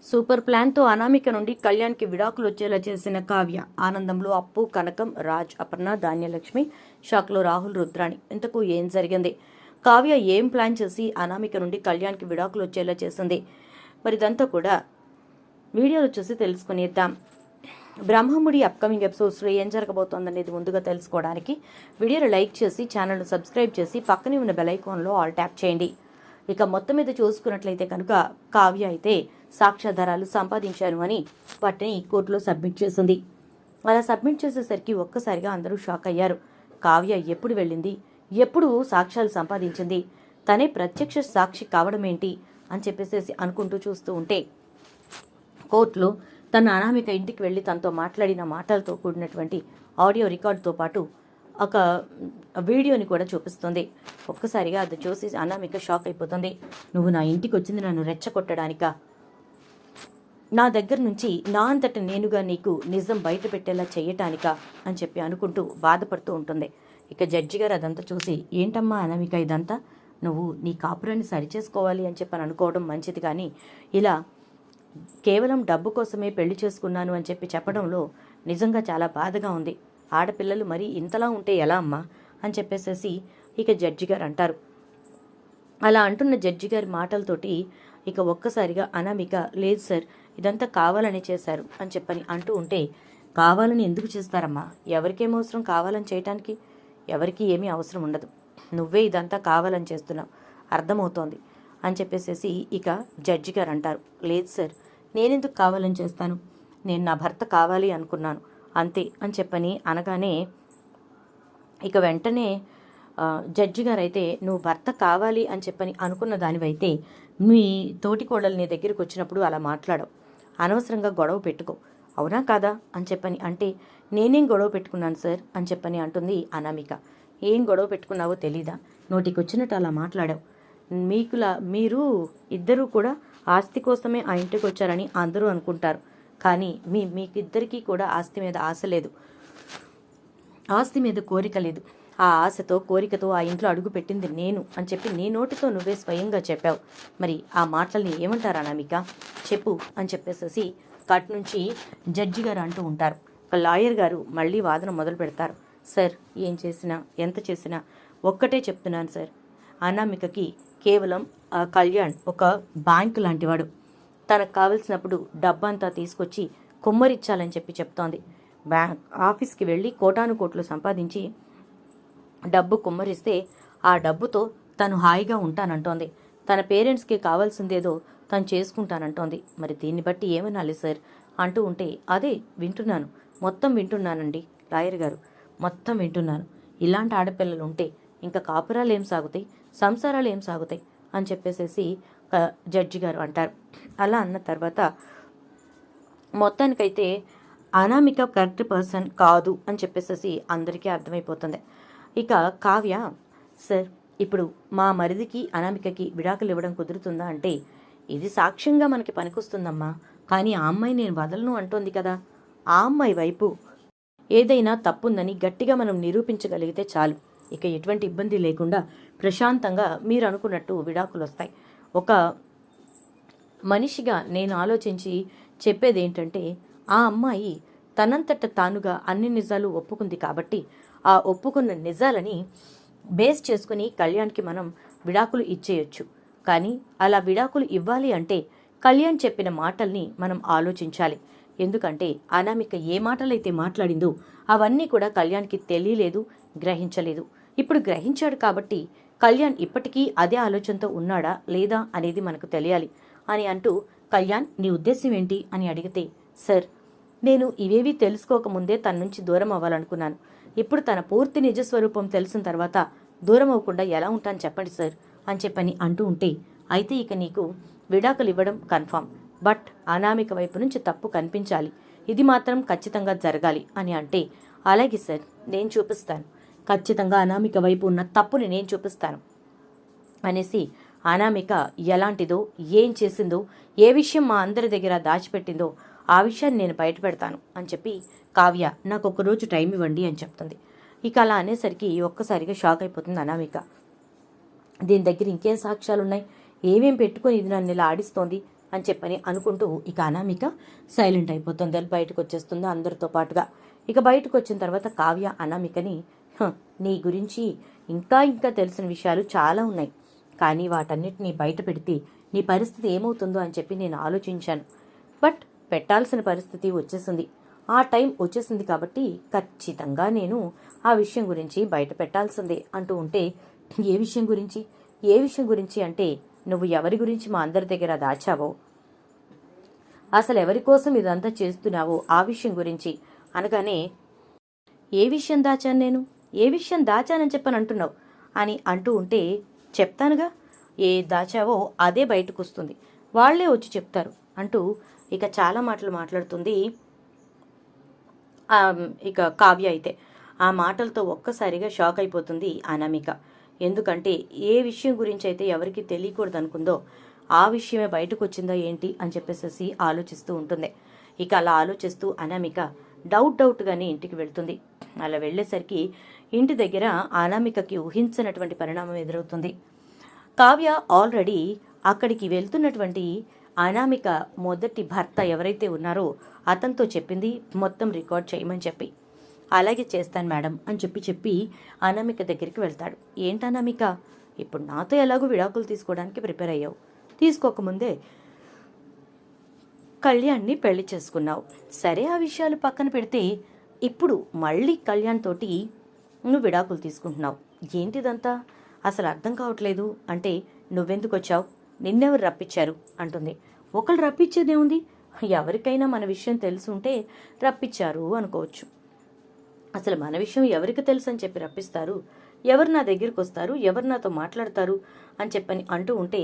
Super ప్లాన్తో అనామిక నుండి కళ్యాణ్కి విడాకులు వచ్చేలా చేసిన కావ్య. ఆనందంలో అప్పు, కనకం, రాజ్, అపర్ణ, ధాన్యలక్ష్మి, షాక్లో రాహుల్, రుద్రాణి. ఇంతకు ఏం జరిగింది? కావ్య ఏం ప్లాన్ చేసి అనామిక నుండి కళ్యాణ్కి విడాకులు వచ్చేలా చేసింది? మరి ఇదంతా కూడా వీడియోలో చూసి తెలుసుకునేద్దాం. బ్రహ్మముడి అప్కమింగ్ ఎపిసోడ్స్లో ఏం జరగబోతోందనేది ముందుగా తెలుసుకోవడానికి వీడియోని లైక్ చేసి ఛానల్ను సబ్స్క్రైబ్ చేసి పక్కనే ఉన్న బెల్ ఐకాన్లో ఆల్ ట్యాప్ చేయండి. ఇక మొత్తం మీద చూసుకున్నట్లయితే కనుక కావ్య అయితే సాక్ష్యాధారాలు సంపాదించాను అని వాటిని కోర్టులో సబ్మిట్ చేసింది. అలా సబ్మిట్ చేసేసరికి ఒక్కసారిగా అందరూ షాక్ అయ్యారు. కావ్య ఎప్పుడు వెళ్ళింది, ఎప్పుడు సాక్ష్యాలు సంపాదించింది, తనే ప్రత్యక్ష సాక్షి కావడం ఏంటి అని చెప్పేసి అనుకుంటూ చూస్తూ ఉంటే కోర్టులో తన అనామిక ఇంటికి వెళ్ళి తనతో మాట్లాడిన మాటలతో కూడినటువంటి ఆడియో రికార్డుతో పాటు ఒక వీడియోని కూడా చూపిస్తుంది. ఒక్కసారిగా అది చూసి అనామిక షాక్ అయిపోతుంది. నువ్వు నా ఇంటికి వచ్చింది నన్ను రెచ్చగొట్టడానికా? నా దగ్గర నుంచి నా అంతట నేనుగా నీకు నిజం బయట పెట్టేలా చేయటానికా అని చెప్పి అనుకుంటూ బాధపడుతూ ఉంటుంది. ఇక జడ్జి గారు అదంతా చూసి, ఏంటమ్మా అనామిక ఇదంతా, నువ్వు నీ కాపురాన్ని సరిచేసుకోవాలి అని చెప్పి అనుకోవడం మంచిది, కానీ ఇలా కేవలం డబ్బు కోసమే పెళ్లి చేసుకున్నాను అని చెప్పి చెప్పడంలో నిజంగా చాలా బాధగా ఉంది. ఆడపిల్లలు మరీ ఇంతలా ఉంటే ఎలా అమ్మా అని చెప్పేసేసి ఇక జడ్జి గారు అంటారు. అలా అంటున్న జడ్జి గారి మాటలతోటి ఇక ఒక్కసారిగా అనామిక, లేదు సార్, ఇదంతా కావాలని చేశారు అని చెప్పని అంటూ ఉంటే, కావాలని ఎందుకు చేస్తారమ్మా? ఎవరికేం అవసరం కావాలని చేయటానికి? ఎవరికి ఏమీ అవసరం ఉండదు. నువ్వే ఇదంతా కావాలని చేస్తున్నావు, అర్థమవుతోంది అని చెప్పేసేసి ఇక జడ్జి గారు అంటారు. లేదు సార్, నేనెందుకు కావాలని చేస్తాను, నేను నా భర్త కావాలి అనుకున్నాను అంతే అని చెప్పని అనగానే ఇక వెంటనే జడ్జి గారు అయితే, నువ్వు భర్త కావాలి అని చెప్పని అనుకున్న దానివైతే మీ తోటి కోడలు నీ దగ్గరికి వచ్చినప్పుడు అలా మాట్లాడవు, అనవసరంగా గొడవ పెట్టుకో, అవునా కాదా అని చెప్పని అంటే, నేనేం గొడవ పెట్టుకున్నాను సార్ అని చెప్పని అంటుంది అనామిక. ఏం గొడవ పెట్టుకున్నావో తెలీదా? నోటికి వచ్చినట్టు అలా మాట్లాడావు. మీరు ఇద్దరూ కూడా ఆస్తి కోసమే ఆ ఇంటికి వచ్చారని అందరూ అనుకుంటారు, కానీ మీకిద్దరికీ కూడా ఆస్తి మీద ఆశ లేదు, ఆస్తి మీద కోరిక లేదు. ఆ ఆశతో కోరికతో ఆ ఇంట్లో అడుగు పెట్టింది నేను అని చెప్పి నీ నోటితో నువ్వే స్వయంగా చెప్పావు. మరి ఆ మాటల్ని ఏమంటారు అనామిక, చెప్పు అని చెప్పేసేసి కట్ నుంచి జడ్జి గారు అంటూ ఉంటారు. ఒక లాయర్ గారు మళ్ళీ వాదన మొదలు పెడతారు. సార్, ఏం చేసినా ఎంత చేసినా ఒక్కటే చెప్తున్నాను సార్, అనామికకి కేవలం కళ్యాణ్ ఒక బ్యాంకు లాంటివాడు. తనకు కావలసినప్పుడు డబ్బంతా తీసుకొచ్చి కుమ్మరిచ్చాలని చెప్పి చెప్తోంది. ఆఫీస్కి వెళ్ళి కోటాను కోట్లు సంపాదించి డబ్బు కుమ్మరిస్తే ఆ డబ్బుతో తను హాయిగా ఉంటానంటోంది. తన పేరెంట్స్కి కావాల్సిందేదో తను చేసుకుంటానంటోంది. మరి దీన్ని బట్టి ఏమనాలి సార్ అంటూ ఉంటే, అదే వింటున్నాను, మొత్తం వింటున్నానండి లాయర్ గారు, మొత్తం వింటున్నాను. ఇలాంటి ఆడపిల్లలు ఉంటే ఇంకా కాపురాలు ఏం సాగుతాయి, సంసారాలు ఏం సాగుతాయి అని చెప్పేసేసి జడ్జి గారు అంటారు. అలా అన్న తర్వాత మొత్తానికైతే అనామిక కరెక్ట్ పర్సన్ కాదు అని చెప్పేసేసి అందరికీ అర్థమైపోతుంది. ఇక కావ్య, సార్, ఇప్పుడు మా మరిదికి అనామికకి విడాకులు ఇవ్వడం కుదురుతుందా అంటే, ఇది సాక్ష్యంగా మనకి పనికొస్తుందమ్మా, కానీ ఆ అమ్మాయి నేను వదలను అంటోంది కదా, ఆ అమ్మాయి వైపు ఏదైనా తప్పుందని గట్టిగా మనం నిరూపించగలిగితే చాలు, ఇక ఎటువంటి ఇబ్బంది లేకుండా ప్రశాంతంగా మీరు అనుకున్నట్టు విడాకులు వస్తాయి. ఒక మనిషిగా నేను ఆలోచించి చెప్పేది ఏంటంటే, ఆ అమ్మాయి తనంతట తానుగా అన్ని నిజాలు ఒప్పుకుంది కాబట్టి ఆ ఒప్పుకున్న నిజాలని బేస్ చేసుకుని కళ్యాణ్కి మనం విడాకులు ఇచ్చేయొచ్చు. కానీ అలా విడాకులు ఇవ్వాలి అంటే కళ్యాణ్ చెప్పిన మాటల్ని మనం ఆలోచించాలి. ఎందుకంటే అనామిక ఏ మాటలైతే మాట్లాడిందో అవన్నీ కూడా కళ్యాణ్కి తెలియలేదు, గ్రహించలేదు. ఇప్పుడు గ్రహించాడు కాబట్టి కళ్యాణ్ ఇప్పటికీ అదే ఆలోచనతో ఉన్నాడా లేదా అనేది మనకు తెలియాలి అని అంటూ, కళ్యాణ్, నీ ఉద్దేశం ఏంటి అని అడిగితే, సార్, నేను ఇవేవీ తెలుసుకోకముందే తన నుంచి దూరం అవ్వాలనుకున్నాను. ఇప్పుడు తన పూర్తి నిజస్వరూపం తెలిసిన తర్వాత దూరం అవ్వకుండా ఎలా ఉంటాను చెప్పండి సార్ అని చెప్పని అంటూ ఉంటే, అయితే ఇక నీకు విడాకులు ఇవ్వడం కన్ఫామ్, బట్ అనామిక వైపు నుంచి తప్పు కనిపించాలి, ఇది మాత్రం ఖచ్చితంగా జరగాలి అని అంటే, అలాగే సార్, నేను చూపిస్తాను, ఖచ్చితంగా అనామిక వైపు ఉన్న తప్పుని నేను చూపిస్తాను అనేసి అనామిక ఎలాంటిదో, ఏం చేసిందో, ఏ విషయం మా అందరి దగ్గర దాచిపెట్టిందో ఆ విషయాన్ని నేను బయటపెడతాను అని చెప్పి కావ్య, నాకు ఒక్కరోజు టైం ఇవ్వండి అని చెప్తుంది. ఇక అలా అనేసరికి ఒక్కసారిగా షాక్ అయిపోతుంది అనామిక. దీని దగ్గర ఇంకేం సాక్ష్యాలున్నాయి, ఏమేం పెట్టుకొని ఇది నన్ను ఇలా ఆడిస్తోంది అని చెప్పని అనుకుంటూ ఇక అనామిక సైలెంట్ అయిపోతుంది. బయటకు వచ్చేస్తుంది అందరితో పాటుగా. ఇక బయటకు వచ్చిన తర్వాత కావ్య అనామికని, నీ గురించి ఇంకా ఇంకా తెలిసిన విషయాలు చాలా ఉన్నాయి, కానీ వాటన్నిటినీ బయట పెడితే నీ పరిస్థితి ఏమవుతుందో అని చెప్పి నేను ఆలోచించాను. బట్ పెట్టాల్సిన పరిస్థితి వచ్చేసింది, ఆ టైం వచ్చేసింది కాబట్టి ఖచ్చితంగా నేను ఆ విషయం గురించి బయట పెట్టాల్సిందే అంటూ ఉంటే, ఏ విషయం గురించి ఏ విషయం గురించి అంటే, నువ్వు ఎవరి గురించి మా అందరి దగ్గర దాచావో, అసలు ఎవరి కోసం ఇదంతా చేస్తున్నావో ఆ విషయం గురించి అనగానే, ఏ విషయం దాచాను నేను, ఏ విషయం దాచానని చెప్పని అంటున్నావు అని అంటూ ఉంటే, చెప్తానుగా, ఏ దాచావో అదే బయటకు వస్తుంది, వాళ్లే వచ్చి చెప్తారు అంటూ ఇక చాలా మాటలు మాట్లాడుతుంది ఇక కావ్య. అయితే ఆ మాటలతో ఒక్కసారిగా షాక్ అయిపోతుంది అనామిక. ఎందుకంటే ఏ విషయం గురించి అయితే ఎవరికి తెలియకూడదు అనుకుందో ఆ విషయమే బయటకు వచ్చిందా ఏంటి అని చెప్పేసి ఆలోచిస్తూ ఉంటుంది. ఇక అలా ఆలోచిస్తూ అనామిక డౌట్గానే ఇంటికి వెళ్తుంది. అలా వెళ్ళేసరికి ఇంటి దగ్గర అనామికకి ఊహించినటువంటి పరిణామం ఎదురవుతుంది. కావ్య ఆల్రెడీ అక్కడికి వెళ్తున్నటువంటి అనామిక మొదటి భర్త ఎవరైతే ఉన్నారో అతనితో చెప్పింది మొత్తం రికార్డ్ చేయమని చెప్పి. అలాగే చేస్తాను మేడం అని చెప్పి అనామిక దగ్గరికి వెళ్తాడు. ఏంటి అనామిక, ఇప్పుడు నాతో ఎలాగో విడాకులు తీసుకోవడానికి ప్రిపేర్ అయ్యావు, తీసుకోకముందే కళ్యాణ్ని పెళ్లి చేసుకున్నావు, సరే ఆ విషయాలు పక్కన పెడితే ఇప్పుడు మళ్ళీ కళ్యాణ్ తోటి నువ్వు విడాకులు తీసుకుంటున్నావు, ఏంటిదంతా అసలు అర్థం కావట్లేదు అంటే, నువ్వెందుకు వచ్చావు, నిన్నెవరు రప్పించారు అంటుంది. ఒకళ్ళు రప్పించేదే ఉంది, ఎవరికైనా మన విషయం తెలుసుంటే రప్పించారు అనుకోవచ్చు, అసలు మన విషయం ఎవరికి తెలుసు అని చెప్పి రప్పిస్తారు, ఎవరు నా దగ్గరికి వస్తారు, ఎవరు నాతో మాట్లాడతారు అని చెప్పని అంటూ ఉంటే,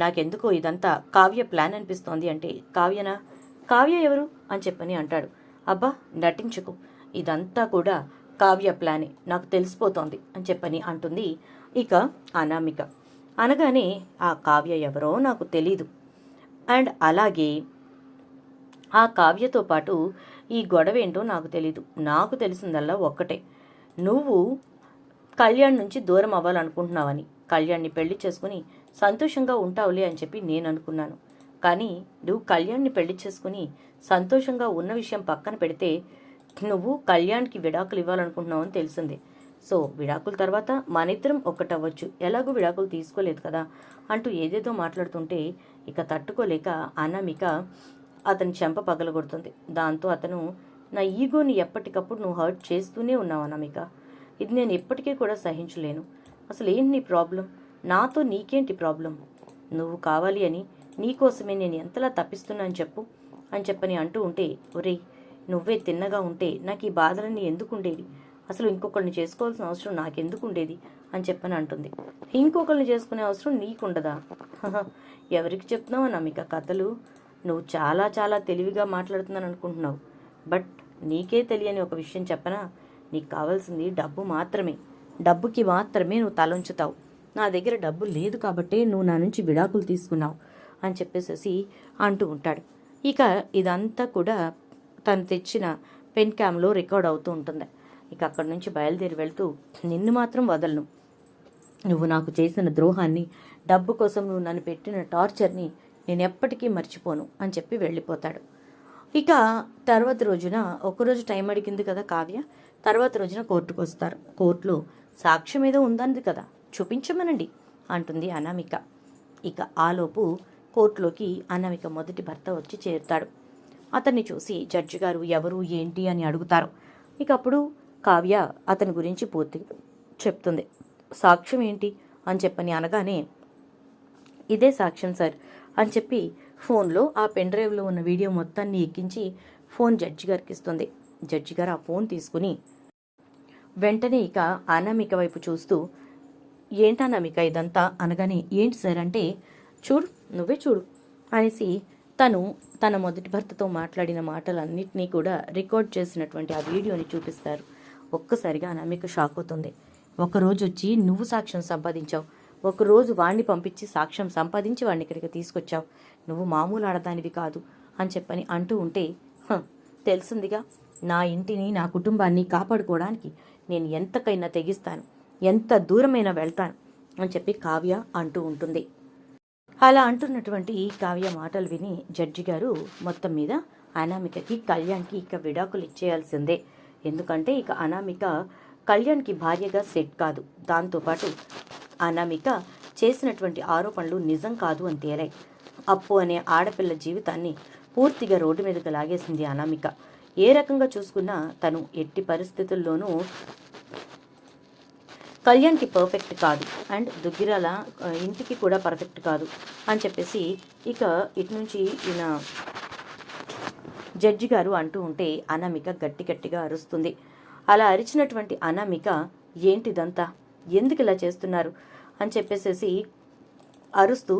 నాకెందుకో ఇదంతా కావ్య ప్లాన్ అనిపిస్తోంది అంటే, కావ్యనా, కావ్య ఎవరు అని చెప్పని అంటాడు. అబ్బా నటించుకు, ఇదంతా కూడా కావ్య ప్లానే, నాకు తెలిసిపోతోంది అని చెప్పని అంటుంది ఇక అనామిక. అనగానే ఆ కావ్య ఎవరో నాకు తెలీదు, అండ్ అలాగే ఆ కావ్యతో పాటు ఈ గొడవ ఏంటో నాకు తెలీదు, నాకు తెలిసిందల్లా ఒక్కటే, నువ్వు కళ్యాణ్ నుంచి దూరం అవ్వాలనుకుంటున్నావని, కళ్యాణ్ని పెళ్లి చేసుకుని సంతోషంగా ఉంటావులే అని చెప్పి నేను అనుకున్నాను, కానీ నువ్వు కళ్యాణ్ని పెళ్లి చేసుకుని సంతోషంగా ఉన్న విషయం పక్కన పెడితే నువ్వు కళ్యాణ్కి విడాకులు ఇవ్వాలనుకుంటున్నావు అని తెలిసింది. సో విడాకుల తర్వాత మనిద్దరం ఒక్కటవ్వచ్చు, ఎలాగూ విడాకులు తీసుకోలేదు కదా అంటూ ఏదేదో మాట్లాడుతుంటే ఇక తట్టుకోలేక అనామిక అతని చెంప పగలగొడుతుంది. దాంతో అతను, నా ఈగోని ఎప్పటికప్పుడు నువ్వు హర్ట్ చేస్తూనే ఉన్నావు అనామిక, ఇది నేను ఎప్పటికీ కూడా సహించలేను, అసలు ఏంటి నీ ప్రాబ్లం, నాతో నీకేంటి ప్రాబ్లం, నువ్వు కావాలి అని నీకోసమే నేను ఎంతలా తప్పిస్తున్నాను చెప్పు అని చెప్పని అంటూ ఉంటే, ఒరేయ్ నువ్వే తిన్నగా ఉంటే నాకు ఈ బాధలన్నీ ఎందుకు ఉండేవి, అసలు ఇంకొకరిని చేసుకోవాల్సిన అవసరం నాకెందుకు ఉండేది అని చెప్పని అంటుంది. ఇంకొకరిని చేసుకునే అవసరం నీకుండదా, ఎవరికి చెప్తున్నావు అనామిక కథలు, నువ్వు చాలా చాలా తెలివిగా మాట్లాడుతున్నాను అనుకుంటున్నావు, బట్ నీకే తెలియని ఒక విషయం చెప్పనా, నీకు కావాల్సింది డబ్బు మాత్రమే, డబ్బుకి మాత్రమే నువ్వు తలంచుతావు, నా దగ్గర డబ్బు లేదు కాబట్టే నువ్వు నా నుంచి విడాకులు తీసుకున్నావు అని చెప్పేసి అంటూ ఉంటాడు. ఇక ఇదంతా కూడా తను తెచ్చిన పెన్ క్యామ్లో రికార్డ్ అవుతూ ఉంటుంది. ఇక అక్కడి నుంచి బయలుదేరి వెళ్తూ, నిన్ను మాత్రం వదలను, నువ్వు నాకు చేసిన ద్రోహాన్ని, డబ్బు కోసం నువ్వు నన్ను పెట్టిన టార్చర్ని నేను ఎప్పటికీ మర్చిపోను అని చెప్పి వెళ్ళిపోతాడు. ఇక తర్వాత రోజున, ఒకరోజు టైం అడిగింది కదా కావ్య, తర్వాత రోజున కోర్టుకు వస్తారు. కోర్టులో సాక్ష్యం ఏదో ఉందంది కదా, చూపించమనండి అంటుంది అనామిక. ఇక ఆలోపు కోర్టులోకి అనామిక మొదటి భర్త వచ్చి చేరుతాడు. అతన్ని చూసి జడ్జి గారు ఎవరు ఏంటి అని అడుగుతారు. ఇక అప్పుడు కావ్య అతని గురించి పూర్తిగా చెప్తుంది. సాక్ష్యం ఏంటి అని చెప్పని అనగానే, ఇదే సాక్ష్యం సార్ అని చెప్పి ఫోన్లో ఆ పెన్ డ్రైవ్లో ఉన్న వీడియో మొత్తాన్ని ఎక్కించి ఫోన్ జడ్జి గారికి ఇస్తుంది. జడ్జి గారు ఆ ఫోన్ తీసుకుని వెంటనే ఇక అనామిక వైపు చూస్తూ, ఏంటనామిక ఇదంతా అనగానే, ఏంటి సార్ అంటే, చూడు నువ్వే చూడు అనేసి తను తన మొదటి భర్తతో మాట్లాడిన మాటలన్నింటినీ కూడా రికార్డ్ చేసినటువంటి ఆ వీడియోని చూపిస్తారు. ఒక్కసారిగా అనామిక షాక్ అవుతుంది. ఒకరోజు వచ్చి నువ్వు సాక్ష్యం సంపాదించావు, ఒకరోజు వాణ్ణి పంపించి సాక్ష్యం సంపాదించి వాడిని ఇక్కడికి తీసుకొచ్చావు, నువ్వు మామూలు ఆడదానివి కాదు అని చెప్పని అంటూ ఉంటే, తెలిసిందిగా నా ఇంటిని నా కుటుంబాన్ని కాపాడుకోవడానికి నేను ఎంతకైనా తెగిస్తాను, ఎంత దూరమైనా వెళ్తాను అని చెప్పి కావ్య అంటూ ఉంటుంది. అలా అంటున్నటువంటి కావ్య మాటలు విని జడ్జి గారు మొత్తం మీద అనామికకి కళ్యాణ్కి ఇక విడాకులు ఇచ్చేయాల్సిందే. ఎందుకంటే ఇక అనామిక కళ్యాణ్కి భార్యగా సెట్ కాదు. దాంతోపాటు అనామిక చేసినటువంటి ఆరోపణలు నిజం కాదు అని తేలాయి. అప్పు అనే ఆడపిల్ల జీవితాన్ని పూర్తిగా రోడ్డు మీదకి లాగేసింది అనామిక. ఏ రకంగా చూసుకున్నా తను ఎట్టి పరిస్థితుల్లోనూ కళ్యాణ్కి పర్ఫెక్ట్ కాదు అండ్ దుగ్గిరాల ఇంటికి కూడా పర్ఫెక్ట్ కాదు అని చెప్పేసి ఇక ఇటు నుంచి ఈయన జడ్జి గారు అంటూ ఉంటే అనామిక గట్టి గట్టిగా అరుస్తుంది. అలా అరిచినటువంటి అనామిక ఏంటిదంతా, ఎందుకు ఇలా చేస్తున్నారు అని చెప్పేసేసి అరుస్తూ,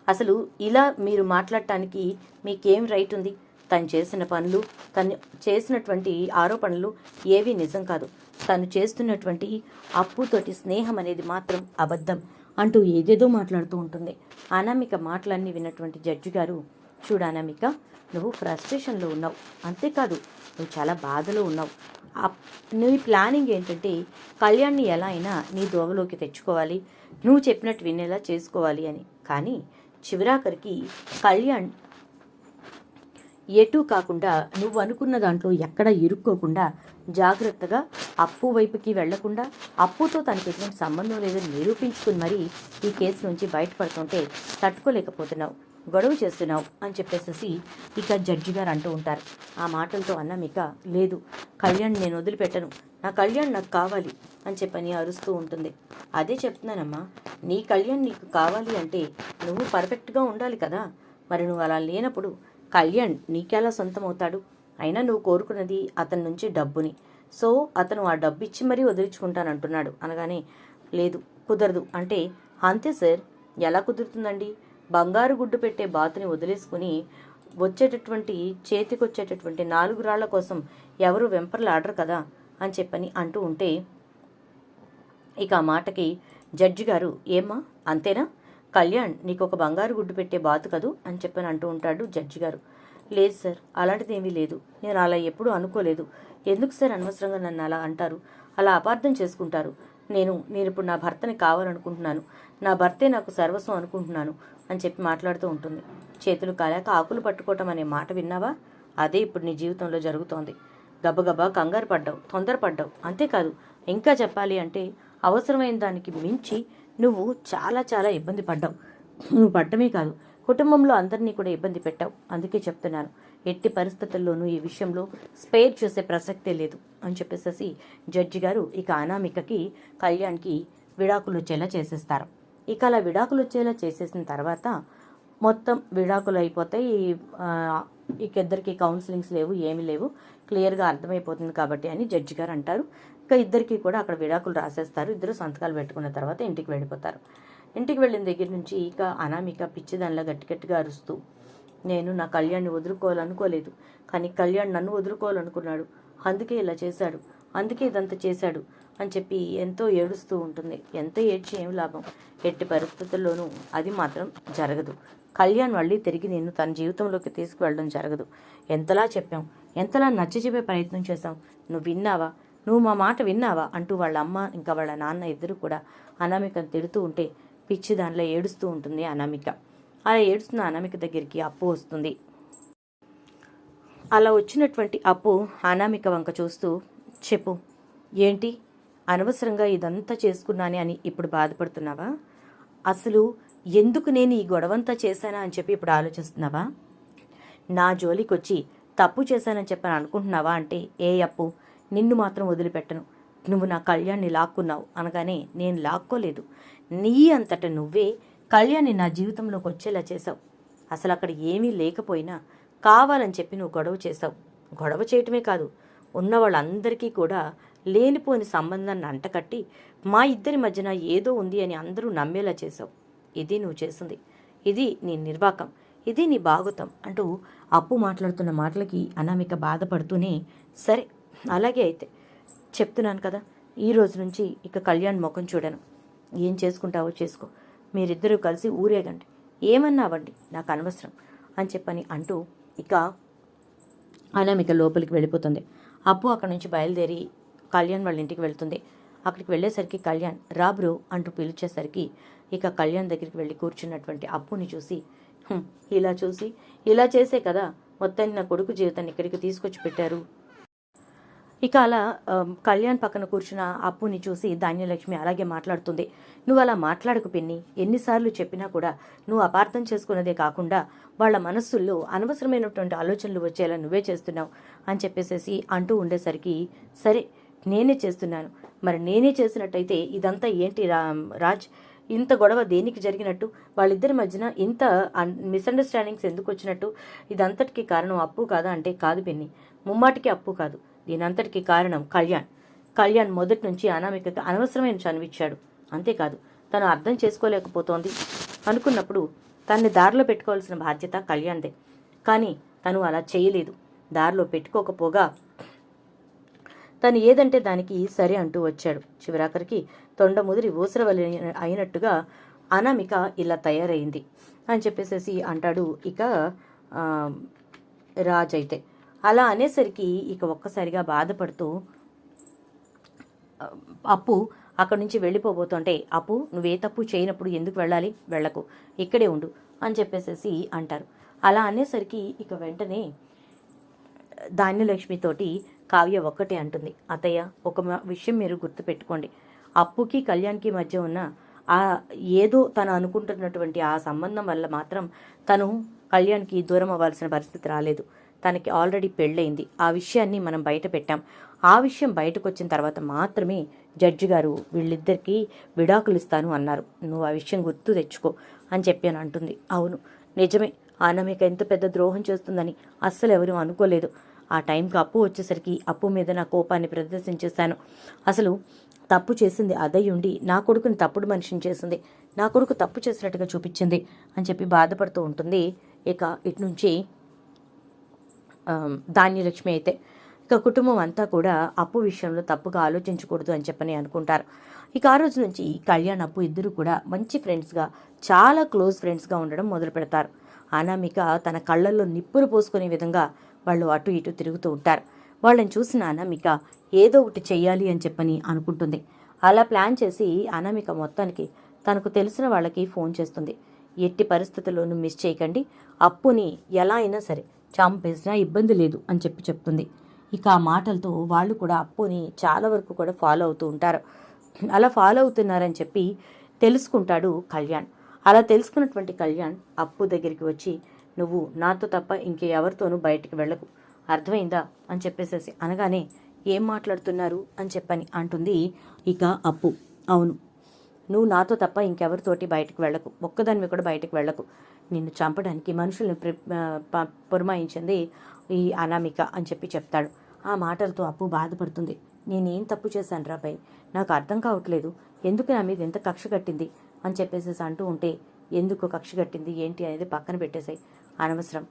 అసలు ఇలా మీరు మాట్లాడటానికి మీకేం రైట్ ఉంది? తను చేసిన పనులు, తను చేసినటువంటి ఆరోపణలు ఏవి నిజం కాదు. తను చేస్తున్నటువంటి అప్పుతోటి స్నేహం అనేది మాత్రం అబద్ధం అంటూ ఏదేదో మాట్లాడుతూ ఉంటుంది. అనామిక మాటలన్నీ విన్నటువంటి జడ్జి గారు, చూడు అనామిక, నువ్వు ఫ్రస్ట్రేషన్లో ఉన్నావు, అంతేకాదు నువ్వు చాలా బాధలో ఉన్నావు. నీ ప్లానింగ్ ఏంటంటే కళ్యాణ్ని ఎలా అయినా నీ దోవలోకి తెచ్చుకోవాలి, నువ్వు చెప్పినట్టు వినేలా చేసుకోవాలి అని. కానీ చివరాఖరికి కళ్యాణ్ ఎటూ కాకుండా నువ్వు అనుకున్న దాంట్లో ఎక్కడ ఇరుక్కోకుండా జాగ్రత్తగా అప్పు వైపుకి వెళ్లకుండా అప్పుతో తనకి ఎటువంటి సంబంధం లేదని నిరూపించుకుని మరీ ఈ కేసు నుంచి బయటపడుతుంటే తట్టుకోలేకపోతున్నావు, గొడవ చేస్తున్నావు అని చెప్పేసి ఇక జడ్జి గారు అంటూ ఉంటారు. ఆ మాటలతో అనామిక, లేదు కళ్యాణ్ నేను వదిలిపెట్టను, నా కళ్యాణ్ నాకు కావాలి అని చెప్పని అరుస్తూ ఉంటుంది. అదే చెప్తున్నానమ్మా, నీ కళ్యాణ్ నీకు కావాలి అంటే నువ్వు పర్ఫెక్ట్గా ఉండాలి కదా. మరి నువ్వు అలా లేనప్పుడు కళ్యాణ్ నీకెలా సొంతం అవుతాడు? అయినా నువ్వు కోరుకున్నది అతని నుంచి డబ్బుని, సో అతను ఆ డబ్బు ఇచ్చి మరీ వదిలించుకుంటానంటున్నాడు అనగానే, లేదు కుదరదు అంటే, అంతే సార్, ఎలా కుదురుతుందండి? బంగారు గుడ్డు పెట్టే బాతుని వదిలేసుకుని వచ్చేటటువంటి చేతికొచ్చేటటువంటి 4 రాళ్ల కోసం ఎవరు వెంపర్లాడరు కదా అని చెప్పని అంటూ ఉంటే ఇక ఆ మాటకి జడ్జి గారు, ఏమ్మా అంతేనా? కళ్యాణ్ నీకు ఒక బంగారు గుడ్డు పెట్టే బాతు కదూ అని చెప్పని అంటూ ఉంటాడు జడ్జి గారు. లేదు సార్, అలాంటిది ఏమీ లేదు, నేను అలా ఎప్పుడూ అనుకోలేదు. ఎందుకు సార్ అనవసరంగా నన్ను అలా అంటారు, అలా అపార్థం చేసుకుంటారు. నేను ఇప్పుడు నా భర్తని కావాలనుకుంటున్నాను, నా భర్తే నాకు సర్వస్వం అనుకుంటున్నాను అని చెప్పి మాట్లాడుతూ ఉంటుంది. చేతులు కాలాక ఆకులు పట్టుకోవటం అనే మాట విన్నావా? అదే ఇప్పుడు నీ జీవితంలో జరుగుతోంది. గబగబా కంగారు పడ్డావు, తొందరపడ్డావు, అంతేకాదు ఇంకా చెప్పాలి అంటే అవసరమైన దానికి మించి నువ్వు చాలా చాలా ఇబ్బంది పడ్డావు. నువ్వు పడ్డమే కాదు, కుటుంబంలో అందరినీ కూడా ఇబ్బంది పెట్టావు. అందుకే చెప్తున్నాను, ఎట్టి పరిస్థితుల్లోనూ ఈ విషయంలో స్పేర్ చేసే ప్రసక్తే లేదు అని చెప్పేసి జడ్జి గారు ఇక అనామికకి కళ్యాణ్కి విడాకులు వచ్చేలా చేసేస్తారు. ఇక అలా విడాకులు వచ్చేలా చేసేసిన తర్వాత మొత్తం విడాకులు అయిపోతాయి. ఇక ఇద్దరికి కౌన్సిలింగ్స్ లేవు, ఏమీ లేవు, క్లియర్గా అర్థమైపోతుంది కాబట్టి అని జడ్జి గారు అంటారు. ఇక ఇద్దరికి కూడా అక్కడ విడాకులు రాసేస్తారు. ఇద్దరు సంతకాలు పెట్టుకున్న తర్వాత ఇంటికి వెళ్ళిపోతారు. ఇంటికి వెళ్ళిన దగ్గర నుంచి ఇక అనామిక పిచ్చిదానిలా గట్టిగా అరుస్తూ, నేను నా కళ్యాణ్ని వదులుకోవాలనుకోలేదు, కానీ కళ్యాణ్ నన్ను వదులుకోవాలనుకున్నాడు, అందుకే ఇలా చేశాడు, అందుకే ఇదంతా చేశాడు అని చెప్పి ఎంతో ఏడుస్తూ ఉంటుంది. ఎంత ఏడ్చి ఏం లాభం, ఎట్టి పరిస్థితుల్లోనూ అది మాత్రం జరగదు. కళ్యాణ్ మళ్ళీ తిరిగి నేను తన జీవితంలోకి తీసుకువెళ్ళడం జరగదు. ఎంతలా చెప్పాం, ఎంతలా నచ్చజెప్పే ప్రయత్నం చేశాం, నువ్వు విన్నావా, నువ్వు మా మాట విన్నావా అంటూ వాళ్ళ అమ్మ ఇంకా వాళ్ళ నాన్న ఇద్దరు కూడా అనామికను తిడుతూ ఉంటే పిచ్చి దానిలో ఏడుస్తూ ఉంటుంది అనామిక. అలా ఏడుస్తున్న అనామిక దగ్గరికి అప్పు వస్తుంది. అలా వచ్చినటువంటి అప్పు అనామిక వంక చూస్తూ, చెప్పు ఏంటి, అనవసరంగా ఇదంతా చేసుకున్నానే అని ఇప్పుడు బాధపడుతున్నావా? అసలు ఎందుకు నేను ఈ గొడవంతా చేశానా అని చెప్పి ఇప్పుడు ఆలోచిస్తున్నావా? నా జోలికి వచ్చి తప్పు చేశానని చెప్పని అనుకుంటున్నావా అంటే, ఏ అప్పు, నిన్ను మాత్రం వదిలిపెట్టను, నువ్వు నా కళ్యాణ్ని లాక్కున్నావు అనగానే, నేను లాక్కోలేదు, నీ అంతట నువ్వే కళ్యాణ్ని నా జీవితంలోకి వచ్చేలా చేశావు. అసలు అక్కడ ఏమీ లేకపోయినా కావాలని చెప్పి నువ్వు గొడవ చేశావు. గొడవ చేయటమే కాదు, ఉన్న వాళ్ళందరికీ కూడా లేనిపోని సంబంధాన్ని అంటకట్టి మా ఇద్దరి మధ్యన ఏదో ఉంది అని అందరూ నమ్మేలా చేశావు. ఇది నువ్వు చేసింది, ఇది నీ నిర్వాకం, ఇది నీ భాగవతం అంటూ అప్పు మాట్లాడుతున్న మాటలకి అనామిక బాధపడుతూనే, సరే అలాగే అయితే చెప్తున్నాను కదా, ఈ రోజు నుంచి ఇక కళ్యాణ్ ముఖం చూడను, ఏం చేసుకుంటావో చేసుకో, మీరిద్దరూ కలిసి ఊరేగండి, ఏమన్నా అవ్వండి, నాకు అనవసరం అని చెప్పని అంటూ ఇక అనామిక లోపలికి వెళ్ళిపోతుంది. అప్పు అక్కడి నుంచి బయలుదేరి కళ్యాణ్ వాళ్ళ ఇంటికి వెళ్తుంది. అక్కడికి వెళ్ళేసరికి కళ్యాణ్ రా బ్రో అంటూ పిలిచేసరికి ఇక కళ్యాణ్ దగ్గరికి వెళ్ళి కూర్చున్నటువంటి అప్పుని చూసి "హ్మ్, ఇలా చేసే కదా మొత్తాన్ని నా కొడుకు జీవితాన్ని ఇక్కడికి తీసుకొచ్చి పెట్టారు." ఇక అలా కళ్యాణ్ పక్కన కూర్చున్న అప్పుని చూసి ధాన్యలక్ష్మి అలాగే మాట్లాడుతుంది. "నువ్వు అలా మాట్లాడకు పిన్ని, ఎన్నిసార్లు చెప్పినా కూడా నువ్వు అపార్థం చేసుకున్నదే కాకుండా వాళ్ళ మనస్సుల్లో అనవసరమైనటువంటి ఆలోచనలు వచ్చేలా నువ్వే చేస్తున్నావు" అని చెప్పేసేసి అంటూ ఉండేసరికి, "సరే నేనే చేస్తున్నాను, మరి నేనే చేసినట్టయితే ఇదంతా ఏంటి రాజ్, ఇంత గొడవ దేనికి జరిగినట్టు, వాళ్ళిద్దరి మధ్యన ఇంత మిస్అండర్స్టాండింగ్స్ ఎందుకు వచ్చినట్టు, ఇదంతటికీ కారణం అప్పు కాదా అంటే కాదు పిన్ని, ముమ్మాటికి అప్పు కాదు, దీనంతటికీ కారణం కళ్యాణ్ మొదటి నుంచి అనామికకి అనవసరమైన చనువిచ్చాడు. అంతేకాదు తను అర్థం చేసుకోలేకపోతోంది అనుకున్నప్పుడు తన్ని దారిలో పెట్టుకోవాల్సిన బాధ్యత కళ్యాణ్దే. కానీ తను అలా చేయలేదు. దారిలో పెట్టుకోకపోగా తను ఏదంటే దానికి సరే అంటూ వచ్చాడు. చివరాఖరికి తొండ ముదిరి ఊసరవలి అయినట్టుగా అనామిక ఇలా తయారైంది అని చెప్పేసేసి అంటాడు ఇక రాజ్. అయితే అలా అనేసరికి ఇక ఒక్కసారిగా బాధపడుతూ అప్పు అక్కడి నుంచి వెళ్ళిపోబోతుంటే, "అప్పు నువ్వే తప్పు చేయనప్పుడు ఎందుకు వెళ్ళాలి, వెళ్ళకు, ఇక్కడే ఉండు" అని చెప్పేసేసి అంటారు. అలా అనేసరికి ఇక వెంటనే ధాన్యలక్ష్మితోటి కావ్య ఒక్కటే అంటుంది, "అత్తయ్య, ఒక విషయం మీరు గుర్తుపెట్టుకోండి, అప్పుకి కళ్యాణ్కి మధ్య ఉన్న ఆ ఏదో తను అనుకుంటున్నటువంటి ఆ సంబంధం వల్ల మాత్రం తను కళ్యాణ్కి దూరం అవ్వాల్సిన పరిస్థితి రాలేదు. తనకి ఆల్రెడీ పెళ్ళయింది. ఆ విషయాన్ని మనం బయట పెట్టాం. ఆ విషయం బయటకు వచ్చిన తర్వాత మాత్రమే జడ్జి గారు వీళ్ళిద్దరికీ విడాకులు ఇస్తాను అన్నారు. నువ్వు ఆ విషయం గుర్తు తెచ్చుకో" అని చెప్పాను అంటుంది. "అవును నిజమే, అనామిక ఎంత పెద్ద ద్రోహం చేస్తుందని అస్సలు ఎవరూ అనుకోలేదు. ఆ టైంకి అప్పు వచ్చేసరికి అప్పు మీద నా కోపాన్ని ప్రదర్శించేశాను. అసలు తప్పు చేసింది అదయ్యుండి నా కొడుకుని తప్పుడు మనిషిని చేసింది, నా కొడుకు తప్పు చేసినట్టుగా చూపించింది" అని చెప్పి బాధపడుతూ ఉంటుంది. ఇక ఇటు నుంచి ధాన్యలక్ష్మి అయితే ఇక కుటుంబం అంతా కూడా అప్పు విషయంలో తప్పుగా ఆలోచించకూడదు అని చెప్పని అనుకుంటారు. ఇక ఆ రోజు నుంచి కళ్యాణ్ అప్పు ఇద్దరు కూడా మంచి ఫ్రెండ్స్గా, చాలా క్లోజ్ ఫ్రెండ్స్గా ఉండడం మొదలు పెడతారు. అనామిక తన కళ్ళల్లో నిప్పులు పోసుకునే విధంగా వాళ్ళు అటు ఇటు తిరుగుతూ ఉంటారు. వాళ్ళని చూసిన అనామిక ఏదో ఒకటి చెయ్యాలి అని చెప్పని అనుకుంటుంది. అలా ప్లాన్ చేసి అనామిక మొత్తానికి తనకు తెలిసిన వాళ్ళకి ఫోన్ చేస్తుంది. "ఎట్టి పరిస్థితుల్లోనూ మిస్ చేయకండి, అప్పుని ఎలా అయినా సరే చంపేసినా ఇబ్బంది లేదు" అని చెప్తుంది. ఇక ఆ మాటలతో వాళ్ళు కూడా అప్పుని చాలా వరకు కూడా ఫాలో అవుతూ ఉంటారు. అలా ఫాలో అవుతున్నారని చెప్పి తెలుసుకుంటాడు కళ్యాణ్. అలా తెలుసుకున్నటువంటి కళ్యాణ్ అప్పు దగ్గరికి వచ్చి, "నువ్వు నాతో తప్ప ఇంకెవరితోనూ బయటికి వెళ్ళకు, అర్థమైందా" అని చెప్పేసేసి అనగానే, "ఏం మాట్లాడుతున్నారు" అని చెప్పని అంటుంది ఇక అప్పు. "అవును, నువ్వు నాతో తప్ప ఇంకెవరితోటి బయటకు వెళ్ళకు, ఒక్కదానివి కూడా బయటకు వెళ్ళకు, నిన్ను చంపడానికి మనుషుల్ని పురమాయించింది ఈ అనామిక" అని చెప్తాడు. ఆ మాటలతో అప్పు బాధపడుతుంది. "నేనేం తప్పు చేశాను రాబాయ్, నాకు అర్థం కావట్లేదు, ఎందుకు నా మీద ఎంత కక్ష కట్టింది" అని చెప్పేసేసి అంటూ ఉంటే, "ఎందుకు కక్ష కట్టింది ఏంటి అనేది పక్కన పెట్టేసాయి, అనవసరం,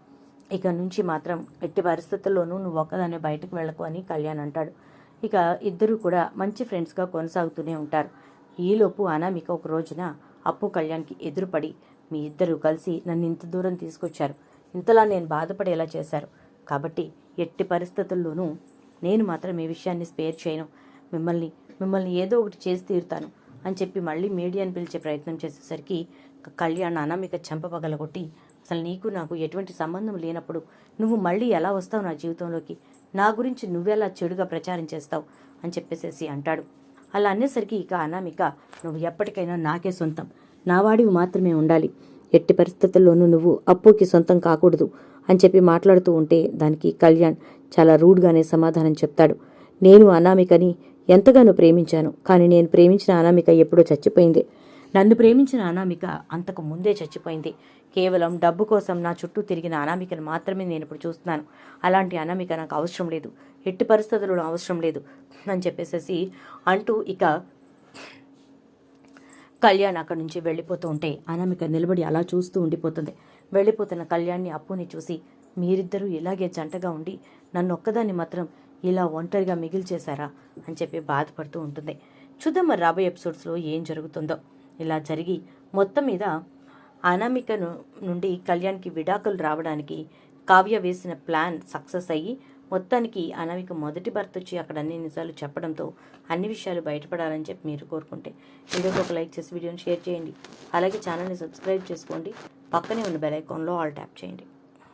ఇక నుంచి మాత్రం ఎట్టి పరిస్థితుల్లోనూ నువ్వు ఒక్కదాన్ని బయటకు వెళ్ళకు" అని కళ్యాణ్ అంటాడు. ఇక ఇద్దరూ కూడా మంచి ఫ్రెండ్స్గా కొనసాగుతూనే ఉంటారు. ఈలోపు అనామిక ఒక రోజున అప్పు కళ్యాణ్కి ఎదురుపడి, "మీ ఇద్దరూ కలిసి నన్ను ఇంత దూరం తీసుకొచ్చారు, ఇంతలా నేను బాధపడేలా చేశారు, కాబట్టి ఎట్టి పరిస్థితుల్లోనూ నేను మాత్రం ఈ విషయాన్ని స్పేర్ చేయను, మిమ్మల్ని ఏదో ఒకటి చేసి తీరుతాను" అని చెప్పి మళ్ళీ మీడియాని పిలిచే ప్రయత్నం చేసేసరికి కళ్యాణ్ అనామిక చెంప పగలగొట్టి, "అసలు నీకు నాకు ఎటువంటి సంబంధం లేనప్పుడు నువ్వు మళ్ళీ ఎలా వస్తావు నా జీవితంలోకి, నా గురించి నువ్వెలా చెడుగా ప్రచారం చేస్తావు" అని చెప్పేసేసి అంటాడు. అలా అనేసరికి ఇక అనామిక, "నువ్వు ఎప్పటికైనా నాకే సొంతం, నా వాడివి మాత్రమే ఉండాలి, ఎట్టి పరిస్థితుల్లోనూ నువ్వు అప్పుకి సొంతం కాకూడదు" అని చెప్పి మాట్లాడుతూ ఉంటే దానికి కళ్యాణ్ చాలా రూడ్గానే సమాధానం చెప్తాడు. "నేను అనామికని ఎంతగానో ప్రేమించాను, కానీ నేను ప్రేమించిన అనామిక ఎప్పుడో చచ్చిపోయింది, నన్ను ప్రేమించిన అనామిక అంతకు ముందే చచ్చిపోయింది, కేవలం డబ్బు కోసం నా చుట్టూ తిరిగిన అనామికను మాత్రమే నేను ఇప్పుడు చూస్తున్నాను, అలాంటి అనామిక నాకు అవసరం లేదు, ఎట్టి పరిస్థితుల్లో అవసరం లేదు" అని చెప్పేసేసి అంటూ ఇక కళ్యాణ్ అక్కడి నుంచి వెళ్ళిపోతూ ఉంటే అనామిక నిలబడి అలా చూస్తూ ఉండిపోతుంది. వెళ్ళిపోతున్న కళ్యాణ్ని అప్పుని చూసి, "మీరిద్దరూ ఇలాగే జంటగా ఉండి నన్ను ఒక్కదాన్ని మాత్రం ఇలా ఒంటరిగా మిగిల్చేశారా" అని చెప్పి బాధపడుతూ ఉంటుంది. చూద్దాం మరి రాబోయే ఎపిసోడ్స్లో ఏం జరుగుతుందో. ఇలా జరిగి మొత్తం మీద అనామిక నుండి కళ్యాణ్కి విడాకులు రావడానికి కావ్య వేసిన ప్లాన్ సక్సెస్ అయ్యి మొత్తానికి అనామిక మొదటి భర్త వచ్చి అక్కడ అన్ని నిజాలు చెప్పడంతో అన్ని విషయాలు బయటపడాలని చెప్పి మీరు కోరుకుంటే వీడియోకి ఒక లైక్ చేసి వీడియోని షేర్ చేయండి. అలాగే ఛానల్ని సబ్స్క్రైబ్ చేసుకోండి. పక్కనే ఉన్న బెల్ ఐకాన్లో ఆల్ ట్యాప్ చేయండి.